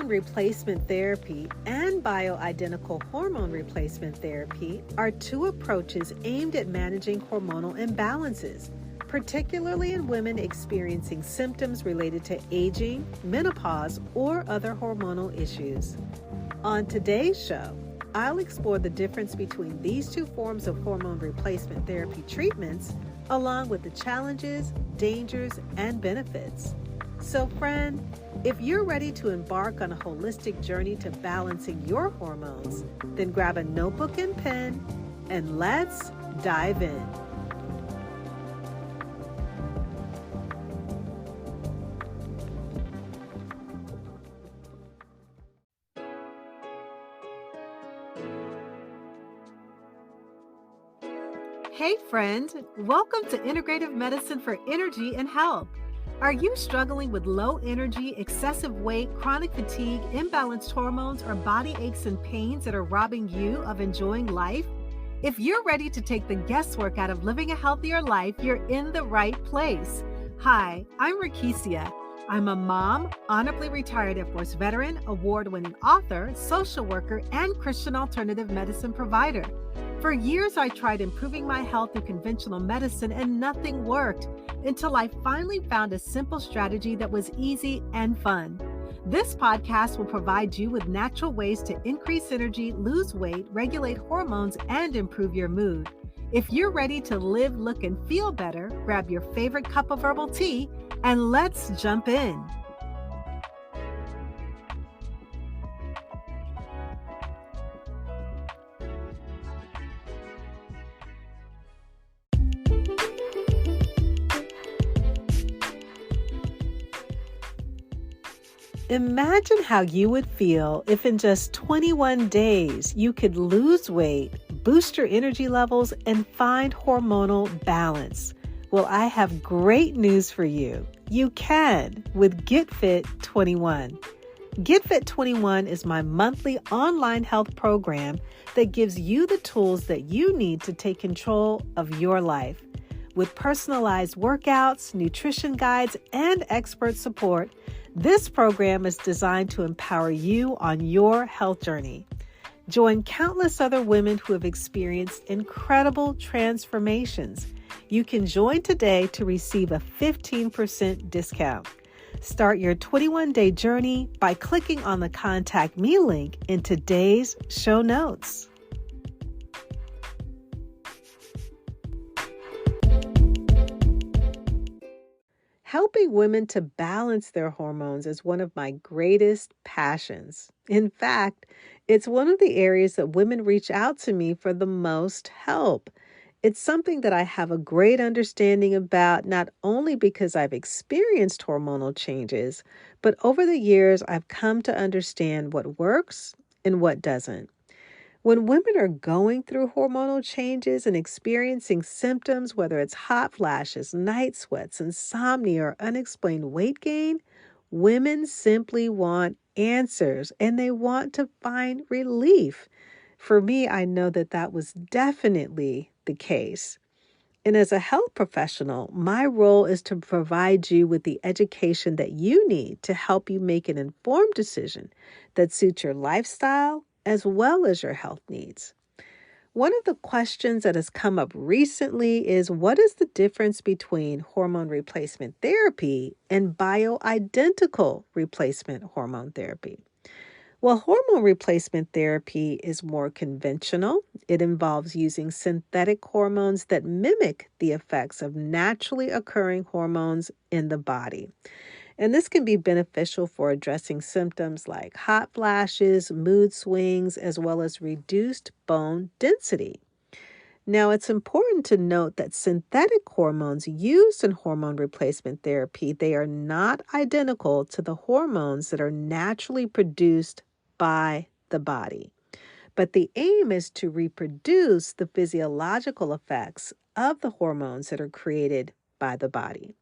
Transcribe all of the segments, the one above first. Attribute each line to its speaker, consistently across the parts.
Speaker 1: hormone replacement therapy and bioidentical hormone replacement therapy are two approaches aimed at managing hormonal imbalances, particularly in women experiencing symptoms related to aging, menopause, or other hormonal issues. On today's show, I'll explore the difference between these two forms of hormone replacement therapy treatments, along with the challenges, dangers, and benefits. So, friend, if you're ready to embark on a holistic journey to balancing your hormones, then grab a notebook and pen and let's dive in. Hey friend, welcome to Integrative Medicine for Energy and Health. Are you struggling with low energy, excessive weight, chronic fatigue, imbalanced hormones, or body aches and pains that are robbing you of enjoying life? If you're ready to take the guesswork out of living a healthier life, you're in the right place. Hi, I'm Rekishia. I'm a mom, honorably retired Air Force veteran, award-winning author, social worker, and Christian alternative medicine provider. For years, I tried improving my health through conventional medicine and nothing worked until I finally found a simple strategy that was easy and fun. This podcast will provide you with natural ways to increase energy, lose weight, regulate hormones, and improve your mood. If you're ready to live, look, and feel better, grab your favorite cup of herbal tea and let's jump in. Imagine how you would feel if in just 21 days you could lose weight, boost your energy levels, and find hormonal balance. Well, I have great news for you. You can with Get Fit 21. Get Fit 21 is my monthly online health program that gives you the tools that you need to take control of your life. With personalized workouts, nutrition guides, and expert support, this program is designed to empower you on your health journey. Join countless other women who have experienced incredible transformations. You can join today to receive a 15% discount. Start your 21-day journey by clicking on the Contact Me link in today's show notes. Helping women to balance their hormones is one of my greatest passions. In fact, it's one of the areas that women reach out to me for the most help. It's something that I have a great understanding about, not only because I've experienced hormonal changes, but over the years I've come to understand what works and what doesn't. When women are going through hormonal changes and experiencing symptoms, whether it's hot flashes, night sweats, insomnia, or unexplained weight gain, women simply want answers and they want to find relief. For me, I know that that was definitely the case. And as a health professional, my role is to provide you with the education that you need to help you make an informed decision that suits your lifestyle as well as your health needs. One of the questions that has come up recently is, what is the difference between hormone replacement therapy and bioidentical replacement hormone therapy? Well, hormone replacement therapy is more conventional. It involves using synthetic hormones that mimic the effects of naturally occurring hormones in the body. And this can be beneficial for addressing symptoms like hot flashes, mood swings, as well as reduced bone density. Now, it's important to note that synthetic hormones used in hormone replacement therapy, they are not identical to the hormones that are naturally produced by the body. But the aim is to reproduce the physiological effects of the hormones that are created by the body.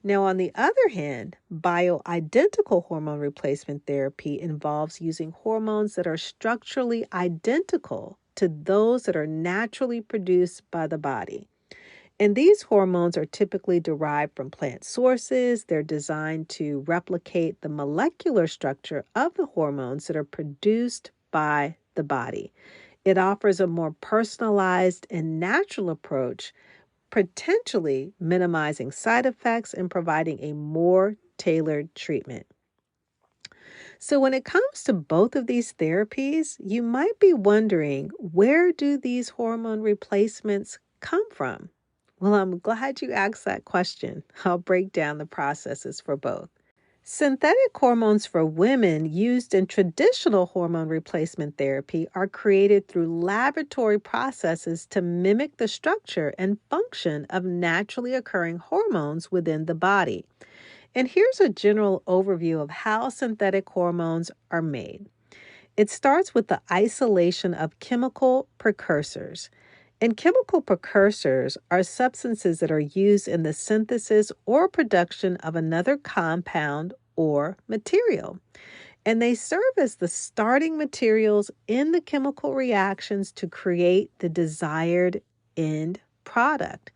Speaker 1: Now, on the other hand, bioidentical hormone replacement therapy involves using hormones that are structurally identical to those that are naturally produced by the body. And these hormones are typically derived from plant sources. They're designed to replicate the molecular structure of the hormones that are produced by the body. It offers a more personalized and natural approach, potentially minimizing side effects and providing a more tailored treatment. So, when it comes to both of these therapies, you might be wondering, where do these hormone replacements come from? Well, I'm glad you asked that question. I'll break down the processes for both. Synthetic hormones for women used in traditional hormone replacement therapy are created through laboratory processes to mimic the structure and function of naturally occurring hormones within the body. And here's a general overview of how synthetic hormones are made. It starts with the isolation of chemical precursors. And chemical precursors are substances that are used in the synthesis or production of another compound or material. And they serve as the starting materials in the chemical reactions to create the desired end product.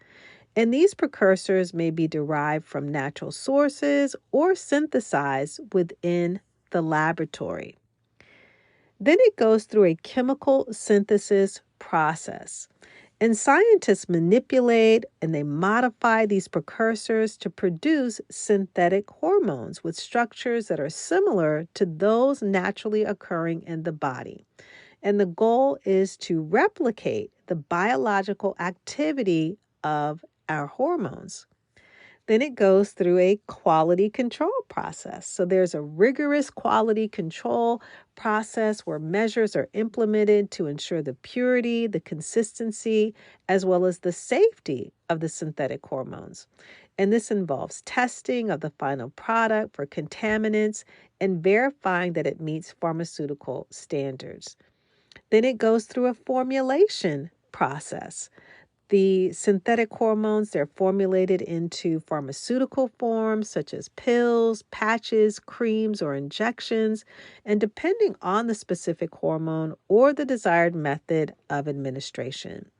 Speaker 1: And these precursors may be derived from natural sources or synthesized within the laboratory. Then it goes through a chemical synthesis process. And scientists manipulate and they modify these precursors to produce synthetic hormones with structures that are similar to those naturally occurring in the body. And the goal is to replicate the biological activity of our hormones. Then it goes through a quality control process. So there's a rigorous quality control process where measures are implemented to ensure the purity, the consistency, as well as the safety of the synthetic hormones. And this involves testing of the final product for contaminants and verifying that it meets pharmaceutical standards. Then it goes through a formulation process. The synthetic hormones, they're formulated into pharmaceutical forms such as pills, patches, creams, or injections, and depending on the specific hormone or the desired method of administration.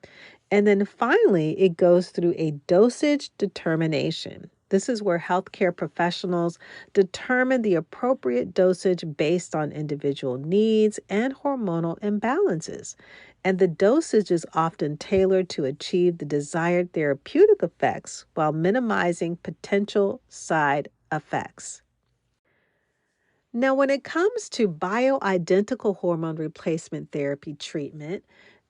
Speaker 1: And then finally, it goes through a dosage determination. This is where healthcare professionals determine the appropriate dosage based on individual needs and hormonal imbalances. And the dosage is often tailored to achieve the desired therapeutic effects while minimizing potential side effects. Now, when it comes to bioidentical hormone replacement therapy treatment,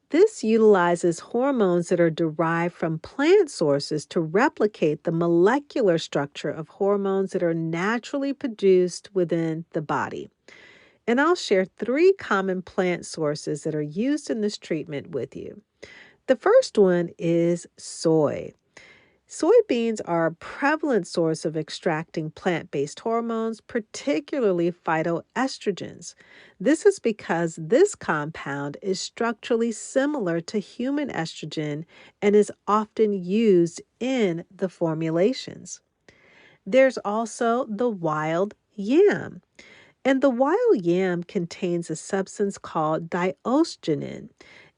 Speaker 1: this utilizes hormones that are derived from plant sources to replicate the molecular structure of hormones that are naturally produced within the body. And I'll share 3 common plant sources that are used in this treatment with you. The first one is soy. Soybeans are a prevalent source of extracting plant-based hormones, particularly phytoestrogens. This is because this compound is structurally similar to human estrogen and is often used in the formulations. There's also the wild yam. And the wild yam contains a substance called diosgenin,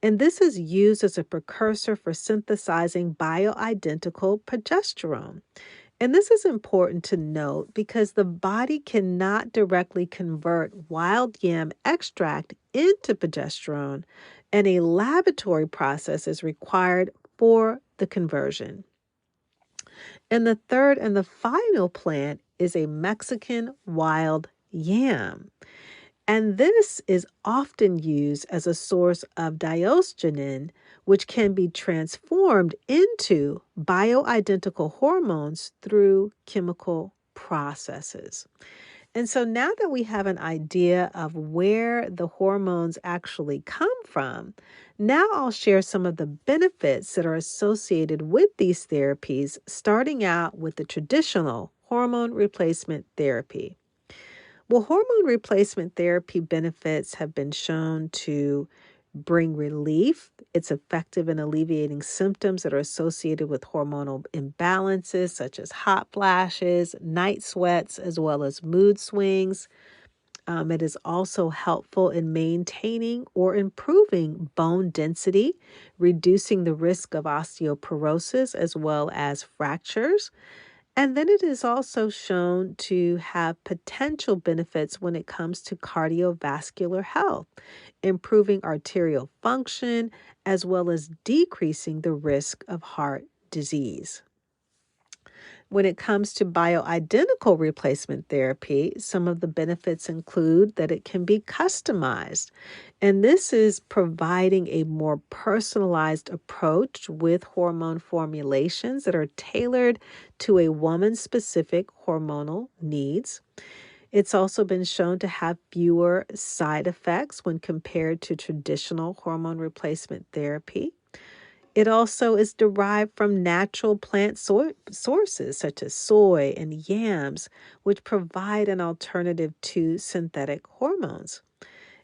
Speaker 1: and this is used as a precursor for synthesizing bioidentical progesterone. And this is important to note because the body cannot directly convert wild yam extract into progesterone, and a laboratory process is required for the conversion. And the third and the final plant is a Mexican wild yam. And this is often used as a source of diosgenin, which can be transformed into bioidentical hormones through chemical processes. And so now that we have an idea of where the hormones actually come from, now I'll share some of the benefits that are associated with these therapies, starting out with the traditional hormone replacement therapy. Well, hormone replacement therapy benefits have been shown to bring relief. It's effective in alleviating symptoms that are associated with hormonal imbalances, such as hot flashes, night sweats, as well as mood swings. It is also helpful in maintaining or improving bone density, reducing the risk of osteoporosis as well as fractures. And then it is also shown to have potential benefits when it comes to cardiovascular health, improving arterial function, as well as decreasing the risk of heart disease. When it comes to bioidentical replacement therapy, some of the benefits include that it can be customized. And this is providing a more personalized approach with hormone formulations that are tailored to a woman's specific hormonal needs. It's also been shown to have fewer side effects when compared to traditional hormone replacement therapy. It also is derived from natural plant sources such as soy and yams, which provide an alternative to synthetic hormones.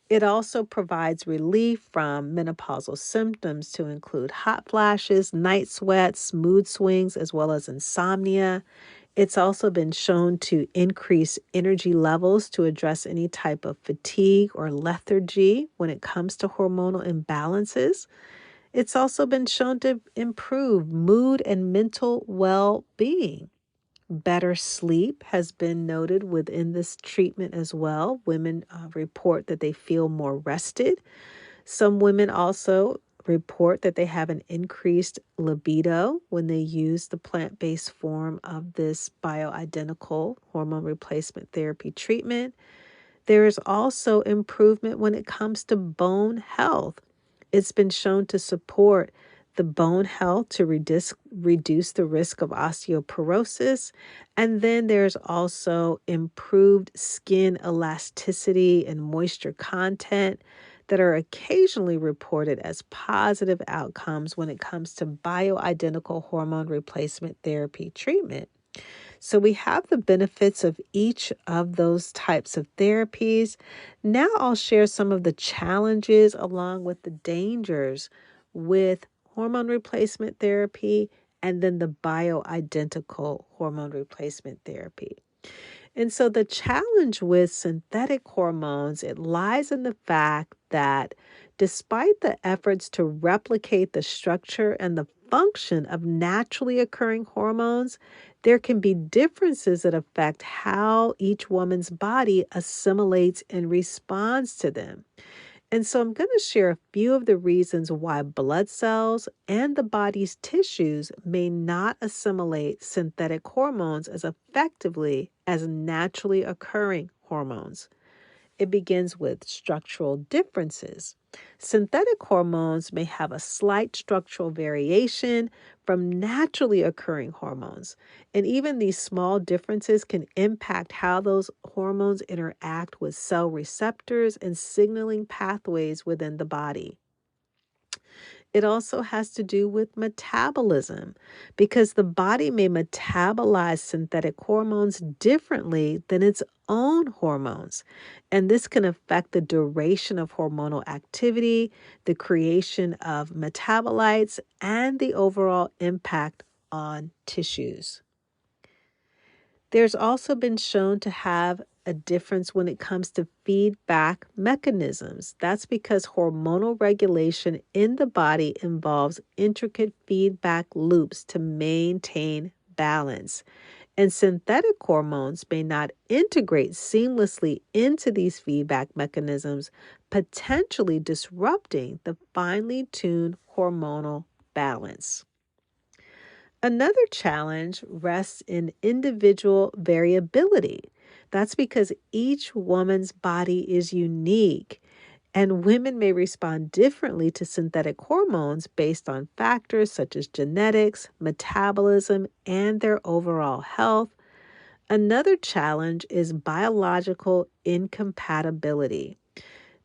Speaker 1: It also provides relief from menopausal symptoms to include hot flashes, night sweats, mood swings, as well as insomnia. It's also been shown to increase energy levels to address any type of fatigue or lethargy when it comes to hormonal imbalances. It's also been shown to improve mood and mental well-being. Better sleep has been noted within this treatment as well. Women report that they feel more rested. Some women also report that they have an increased libido when they use the plant-based form of this bioidentical hormone replacement therapy treatment. There is also improvement when it comes to bone health. It's been shown to support the bone health to reduce the risk of osteoporosis. And then there's also improved skin elasticity and moisture content that are occasionally reported as positive outcomes when it comes to bioidentical hormone replacement therapy treatment. So we have the benefits of each of those types of therapies. Now I'll share some of the challenges along with the dangers with hormone replacement therapy and then the bioidentical hormone replacement therapy. And so the challenge with synthetic hormones, it lies in the fact that despite the efforts to replicate the structure and the function of naturally occurring hormones, there can be differences that affect how each woman's body assimilates and responds to them. And so I'm going to share a few of the reasons why blood cells and the body's tissues may not assimilate synthetic hormones as effectively as naturally occurring hormones. It begins with structural differences. Synthetic hormones may have a slight structural variation from naturally occurring hormones. And even these small differences can impact how those hormones interact with cell receptors and signaling pathways within the body. It also has to do with metabolism because the body may metabolize synthetic hormones differently than its own hormones. And this can affect the duration of hormonal activity, the creation of metabolites, and the overall impact on tissues. There's also been shown to have a difference when it comes to feedback mechanisms. That's because hormonal regulation in the body involves intricate feedback loops to maintain balance. And synthetic hormones may not integrate seamlessly into these feedback mechanisms, potentially disrupting the finely tuned hormonal balance. Another challenge rests in individual variability. That's because each woman's body is unique, and women may respond differently to synthetic hormones based on factors such as genetics, metabolism, and their overall health. Another challenge is biological incompatibility.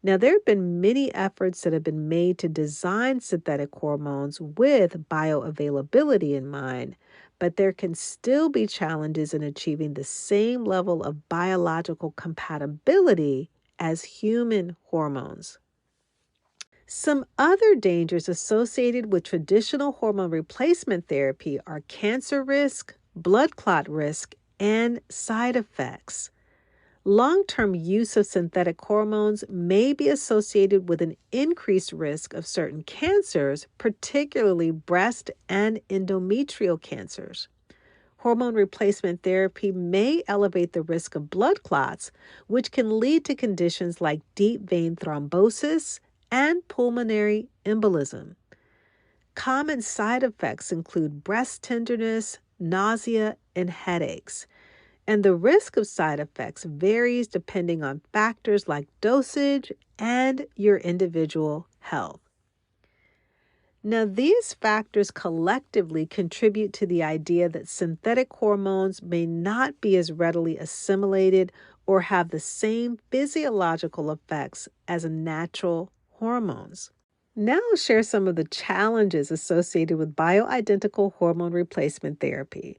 Speaker 1: Now, there have been many efforts that have been made to design synthetic hormones with bioavailability in mind, but there can still be challenges in achieving the same level of biological compatibility as human hormones. Some other dangers associated with traditional hormone replacement therapy are cancer risk, blood clot risk, and side effects. Long-term use of synthetic hormones may be associated with an increased risk of certain cancers, particularly breast and endometrial cancers. Hormone replacement therapy may elevate the risk of blood clots, which can lead to conditions like deep vein thrombosis and pulmonary embolism. Common side effects include breast tenderness, nausea, and headaches. And the risk of side effects varies depending on factors like dosage and your individual health. Now, these factors collectively contribute to the idea that synthetic hormones may not be as readily assimilated or have the same physiological effects as natural hormones. Now, I'll share some of the challenges associated with bioidentical hormone replacement therapy.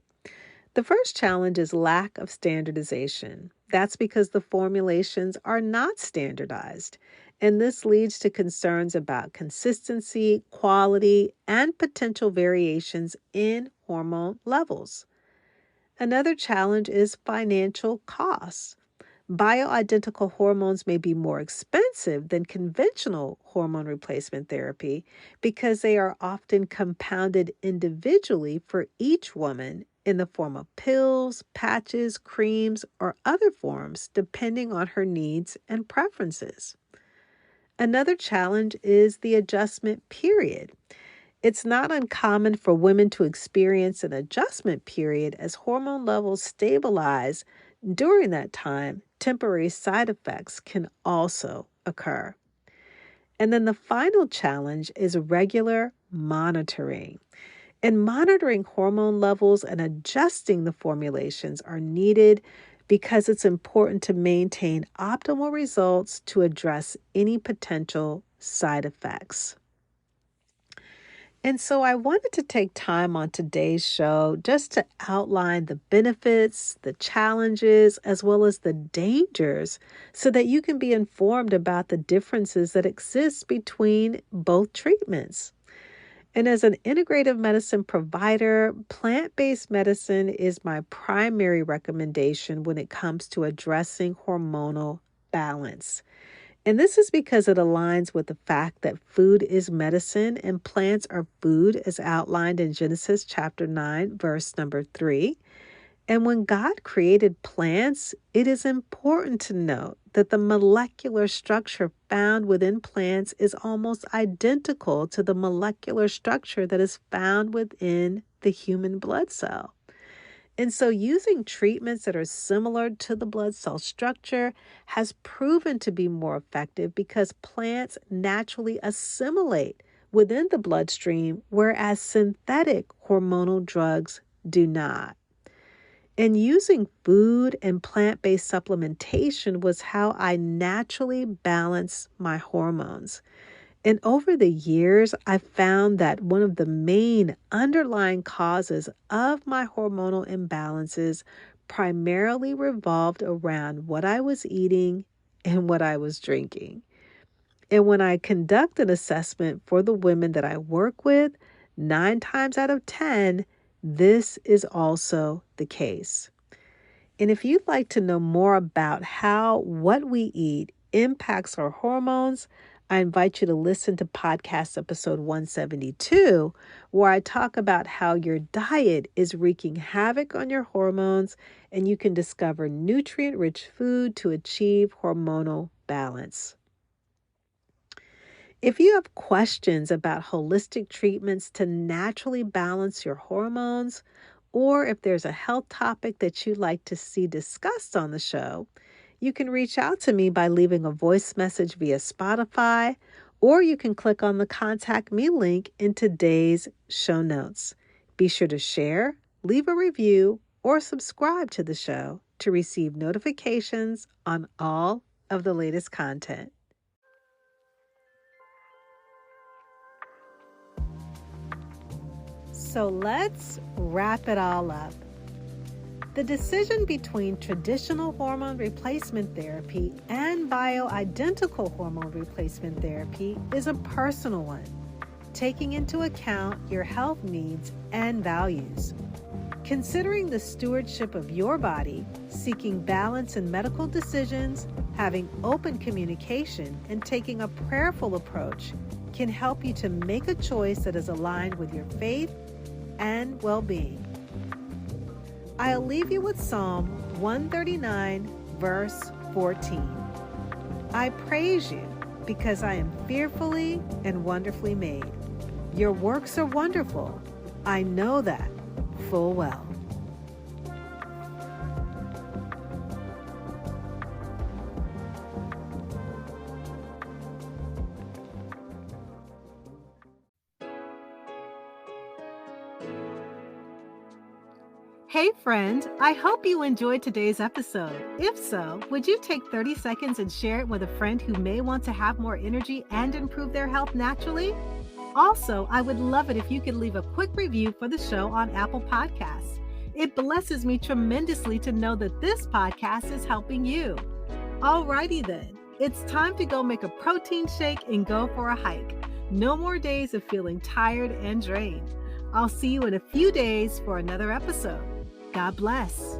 Speaker 1: The first challenge is lack of standardization. That's because the formulations are not standardized, and this leads to concerns about consistency, quality, and potential variations in hormone levels. Another challenge is financial costs. Bioidentical hormones may be more expensive than conventional hormone replacement therapy because they are often compounded individually for each woman in the form of pills, patches, creams, or other forms, depending on her needs and preferences. Another challenge is the adjustment period. It's not uncommon for women to experience an adjustment period as hormone levels stabilize. During that time, temporary side effects can also occur. And then the final challenge is regular monitoring. And monitoring hormone levels and adjusting the formulations are needed because it's important to maintain optimal results to address any potential side effects. And so I wanted to take time on today's show just to outline the benefits, the challenges, as well as the dangers so that you can be informed about the differences that exist between both treatments. And as an integrative medicine provider, plant-based medicine is my primary recommendation when it comes to addressing hormonal balance. And this is because it aligns with the fact that food is medicine and plants are food as outlined in Genesis chapter 9, verse number 3. And when God created plants, it is important to note that the molecular structure found within plants is almost identical to the molecular structure that is found within the human blood cell. And so using treatments that are similar to the blood cell structure has proven to be more effective because plants naturally assimilate within the bloodstream, whereas synthetic hormonal drugs do not. And using food and plant-based supplementation was how I naturally balance my hormones. And over the years, I found that one of the main underlying causes of my hormonal imbalances primarily revolved around what I was eating and what I was drinking. And when I conduct an assessment for the women that I work with, 9 times out of 10, this is also the case. And if you'd like to know more about how what we eat impacts our hormones, I invite you to listen to podcast episode 172, where I talk about how your diet is wreaking havoc on your hormones and you can discover nutrient-rich food to achieve hormonal balance. If you have questions about holistic treatments to naturally balance your hormones, or if there's a health topic that you'd like to see discussed on the show, you can reach out to me by leaving a voice message via Spotify, or you can click on the Contact Me link in today's show notes. Be sure to share, leave a review, or subscribe to the show to receive notifications on all of the latest content. So let's wrap it all up. The decision between traditional hormone replacement therapy and bioidentical hormone replacement therapy is a personal one, taking into account your health needs and values. Considering the stewardship of your body, seeking balance in medical decisions, having open communication, and taking a prayerful approach can help you to make a choice that is aligned with your faith and well-being. I'll leave you with Psalm 139, verse 14. I praise you because I am fearfully and wonderfully made. Your works are wonderful. I know that full well. Hey friend, I hope you enjoyed today's episode. If so, would you take 30 seconds and share it with a friend who may want to have more energy and improve their health naturally? Also, I would love it if you could leave a quick review for the show on Apple Podcasts. It blesses me tremendously to know that this podcast is helping you. Alrighty then, it's time to go make a protein shake and go for a hike. No more days of feeling tired and drained. I'll see you in a few days for another episode. God bless.